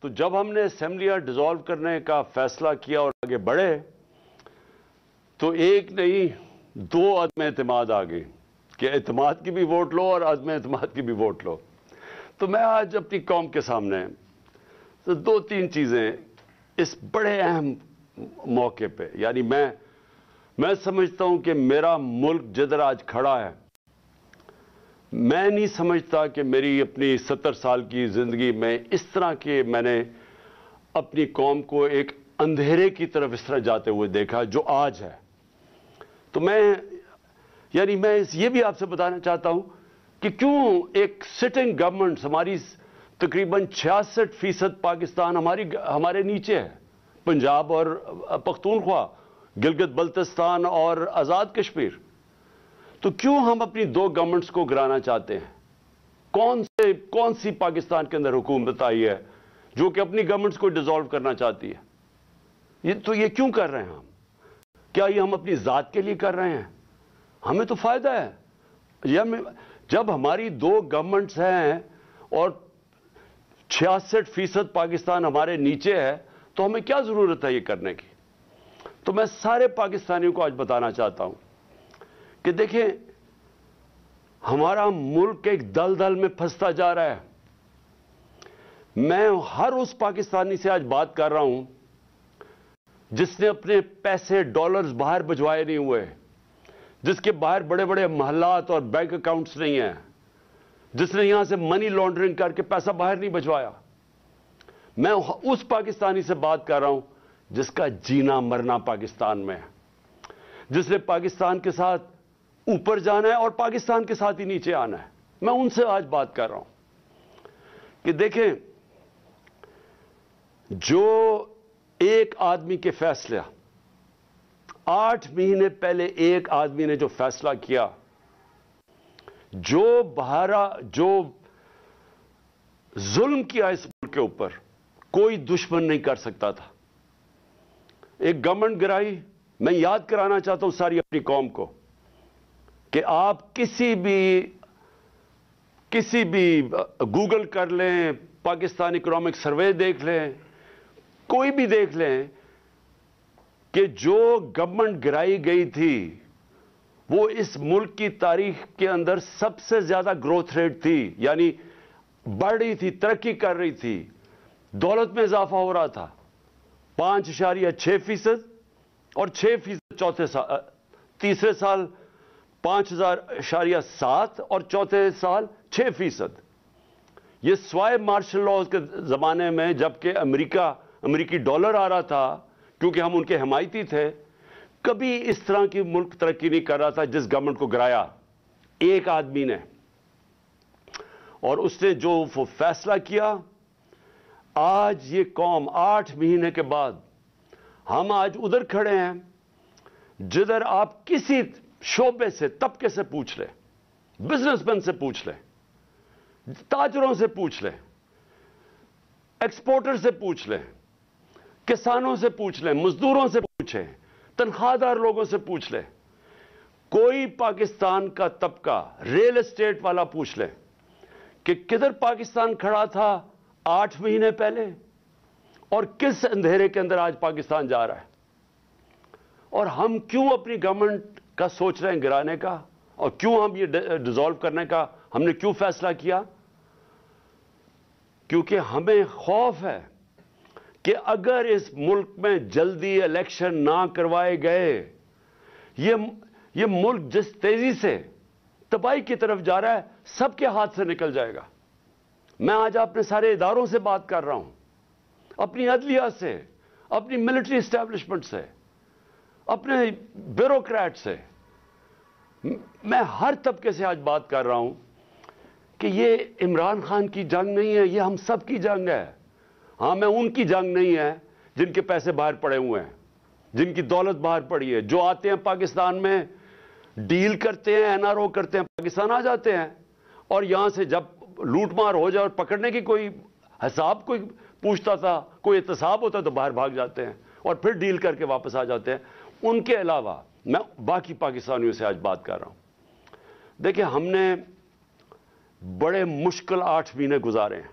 تو جب ہم نے اسمبلیاں ڈیزالو کرنے کا فیصلہ کیا اور آگے بڑھے تو ایک نہیں 2 عدم اعتماد آ گئی کہ اعتماد کی بھی ووٹ لو اور عدم اعتماد کی بھی ووٹ لو. تو میں آج اپنی قوم کے سامنے تو 2-3 چیزیں اس بڑے اہم موقع پہ، یعنی میں سمجھتا ہوں کہ میرا ملک جدھر آج کھڑا ہے، میں نہیں سمجھتا کہ میری اپنی 70 سال کی زندگی میں اس طرح کے میں نے اپنی قوم کو ایک اندھیرے کی طرف اس طرح جاتے ہوئے دیکھا جو آج ہے. تو میں یہ بھی آپ سے بتانا چاہتا ہوں کہ کیوں ایک سٹنگ گورنمنٹ، ہماری تقریباً 66% پاکستان ہمارے نیچے ہے، پنجاب اور پختونخوا، گلگت بلتستان اور آزاد کشمیر. تو کیوں ہم اپنی 2 گورنمنٹس کو گرانا چاہتے ہیں؟ کون سی پاکستان کے اندر حکومت آئی ہے جو کہ اپنی گورنمنٹس کو ڈیزالو کرنا چاہتی ہے؟ یہ کیوں کر رہے ہیں ہم؟ کیا یہ ہم اپنی ذات کے لیے کر رہے ہیں؟ ہمیں تو فائدہ ہے. جب ہماری 2 گورنمنٹس ہیں اور 66% پاکستان ہمارے نیچے ہے تو ہمیں کیا ضرورت ہے یہ کرنے کی؟ تو میں سارے پاکستانیوں کو آج بتانا چاہتا ہوں کہ دیکھیں، ہمارا ملک ایک دلدل میں پھنستا جا رہا ہے. میں ہر اس پاکستانی سے آج بات کر رہا ہوں جس نے اپنے پیسے ڈالرز باہر بھجوائے نہیں ہوئے، جس کے باہر بڑے بڑے محلات اور بینک اکاؤنٹس نہیں ہیں، جس نے یہاں سے منی لانڈرنگ کر کے پیسہ باہر نہیں بھجوایا. میں اس پاکستانی سے بات کر رہا ہوں جس کا جینا مرنا پاکستان میں ہے، جس نے پاکستان کے ساتھ اوپر جانا ہے اور پاکستان کے ساتھ ہی نیچے آنا ہے. میں ان سے آج بات کر رہا ہوں کہ دیکھیں، جو ایک آدمی کے فیصلہ 8 مہینے پہلے ایک آدمی نے جو فیصلہ کیا، جو ظلم کیا اس ملک کے اوپر، کوئی دشمن نہیں کر سکتا تھا. ایک گورنمنٹ گرائی. میں یاد کرانا چاہتا ہوں ساری اپنی قوم کو کہ آپ کسی بھی گوگل کر لیں، پاکستان اکنامک سروے دیکھ لیں، کوئی بھی دیکھ لیں کہ جو گورنمنٹ گرائی گئی تھی وہ اس ملک کی تاریخ کے اندر سب سے زیادہ گروتھ ریٹ تھی، یعنی بڑھ رہی تھی، ترقی کر رہی تھی، دولت میں اضافہ ہو رہا تھا. 5.6% اور 6% تیسرے سال 5.7 اور چوتھے سال 6%. یہ سوائے مارشل لاء کے زمانے میں جبکہ امریکی ڈالر آ رہا تھا کیونکہ ہم ان کے حمایتی تھے، کبھی اس طرح کی ملک ترقی نہیں کر رہا تھا جس گورنمنٹ کو گرایا ایک آدمی نے. اور اس نے جو فیصلہ کیا، آج یہ قوم 8 مہینے کے بعد ہم آج ادھر کھڑے ہیں جدھر آپ کسی شعبے سے، طبقے سے پوچھ لیں، بزنس مین سے پوچھ لیں، تاجروں سے پوچھ لیں، ایکسپورٹر سے پوچھ لیں، کسانوں سے پوچھ لیں، مزدوروں سے پوچھیں، تنخواہ دار لوگوں سے پوچھ لیں، کوئی پاکستان کا طبقہ، ریل اسٹیٹ والا پوچھ لیں کہ کدھر پاکستان کھڑا تھا 8 مہینے پہلے اور کس اندھیرے کے اندر آج پاکستان جا رہا ہے. اور ہم کیوں اپنی گورنمنٹ کا سوچ رہے ہیں گرانے کا، اور کیوں ہم یہ ڈیزالو کرنے کا ہم نے کیوں فیصلہ کیا؟ کیونکہ ہمیں خوف ہے کہ اگر اس ملک میں جلدی الیکشن نہ کروائے گئے، یہ ملک جس تیزی سے تباہی کی طرف جا رہا ہے سب کے ہاتھ سے نکل جائے گا. میں آج اپنے سارے اداروں سے بات کر رہا ہوں، اپنی عدلیہ سے، اپنی ملٹری اسٹیبلشمنٹ سے، اپنے بیوروکریٹ سے، میں ہر طبقے سے آج بات کر رہا ہوں کہ یہ عمران خان کی جنگ نہیں ہے، یہ ہم سب کی جنگ ہے. ہاں، میں ان کی جنگ نہیں ہے جن کے پیسے باہر پڑے ہوئے ہیں، جن کی دولت باہر پڑی ہے، جو آتے ہیں پاکستان میں ڈیل کرتے ہیں، این آر او کرتے ہیں، پاکستان آ جاتے ہیں اور یہاں سے جب لوٹ مار ہو جائے اور پکڑنے کی کوئی حساب کوئی پوچھتا تھا، کوئی احتساب ہوتا تو باہر بھاگ جاتے ہیں اور پھر ڈیل کر کے واپس آ جاتے ہیں. ان کے علاوہ میں باقی پاکستانیوں سے آج بات کر رہا ہوں. دیکھیں، ہم نے بڑے مشکل 8 مہینے گزارے ہیں.